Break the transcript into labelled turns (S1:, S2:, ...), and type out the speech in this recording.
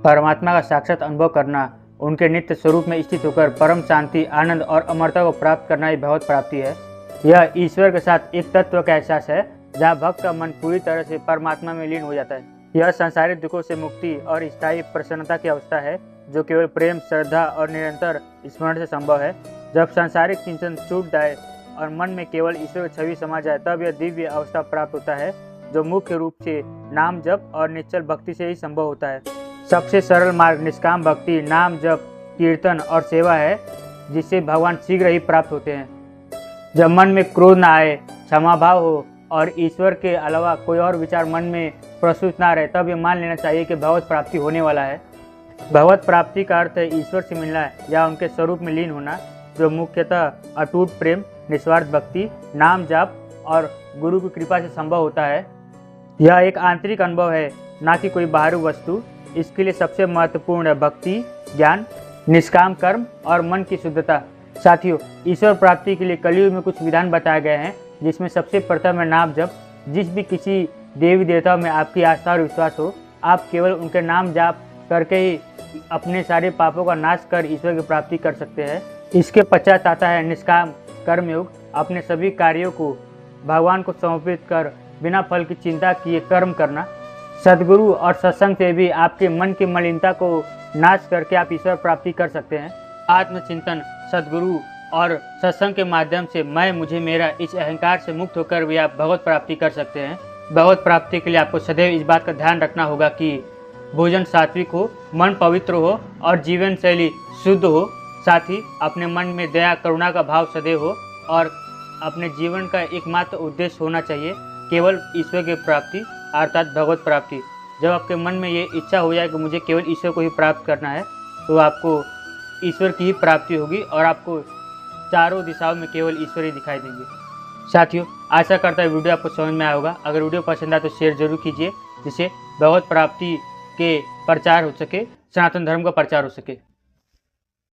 S1: परमात्मा का साक्षात अनुभव करना, उनके नित्य स्वरूप में स्थित होकर परम शांति, आनंद और अमरता को प्राप्त करना ही भगवत प्राप्ति है। यह ईश्वर के साथ एक तत्व का एहसास है जहाँ भक्त का मन पूरी तरह से परमात्मा में लीन हो जाता है। यह सांसारिक दुखों से मुक्ति और स्थायी प्रसन्नता की अवस्था है जो केवल प्रेम, श्रद्धा और निरंतर स्मरण से संभव है। जब सांसारिक चिंतन छूट जाए और मन में केवल ईश्वर की छवि समा जाए तब यह दिव्य अवस्था प्राप्त होता है जो मुख्य रूप से नाम जप और निश्चल भक्ति से ही संभव होता है। सबसे सरल मार्ग निष्काम भक्ति, नाम जप, कीर्तन और सेवा है जिससे भगवान शीघ्र ही प्राप्त होते हैं। जब मन में क्रोध न आए, क्षमा भाव हो और ईश्वर के अलावा कोई और विचार मन में प्रस्तुत ना रहे तब ये मान लेना चाहिए कि भगवत प्राप्ति होने वाला है। भगवत प्राप्ति का अर्थ है ईश्वर से मिलना या उनके स्वरूप में लीन होना, जो मुख्यतः अटूट प्रेम, निस्वार्थ भक्ति, नाम जाप और गुरु की कृपा से संभव होता है। यह एक आंतरिक अनुभव है, ना कि कोई बाहरी वस्तु। इसके लिए सबसे महत्वपूर्ण है भक्ति, ज्ञान, निष्काम कर्म और मन की शुद्धता। साथियों, ईश्वर प्राप्ति के लिए कलयुग में कुछ विधान बताए गए हैं जिसमें सबसे प्रथम है नाम जप। जिस भी किसी देवी देवताओं में आपकी आस्था और विश्वास हो, आप केवल उनके नाम जाप करके ही अपने सारे पापों का नाश कर ईश्वर की प्राप्ति कर सकते हैं। इसके पश्चात आता है निष्काम कर्मयोग। अपने सभी कार्यों को भगवान को समर्पित कर बिना फल की चिंता किए कर्म करना। सद्गुरु और सत्संग से भी आपके मन की मलिनता को नाश करके आप ईश्वर प्राप्ति कर सकते हैं। आत्मचिंतन, सद्गुरु और सत्संग के माध्यम से मैं, मुझे, मेरा इस अहंकार से मुक्त होकर भी आप भगवत प्राप्ति कर सकते हैं। भगवत प्राप्ति के लिए आपको सदैव इस बात का ध्यान रखना होगा कि भोजन सात्विक हो, मन पवित्र हो और जीवन शैली शुद्ध हो। साथ ही अपने मन में दया, करुणा का भाव सदैव हो और अपने जीवन का एकमात्र उद्देश्य होना चाहिए केवल ईश्वर की प्राप्ति अर्थात भगवत प्राप्ति। जब आपके मन में ये इच्छा हो जाए कि मुझे केवल ईश्वर को ही प्राप्त करना है तो आपको ईश्वर की ही प्राप्ति होगी और आपको चारों दिशाओं में केवल ईश्वर ही दिखाई देंगे। साथियों, आशा करता है वीडियो आपको समझ में आया होगा। अगर वीडियो पसंद आए तो शेयर जरूर कीजिए जिससे भगवत प्राप्ति के प्रचार हो सके, सनातन धर्म का प्रचार हो सके।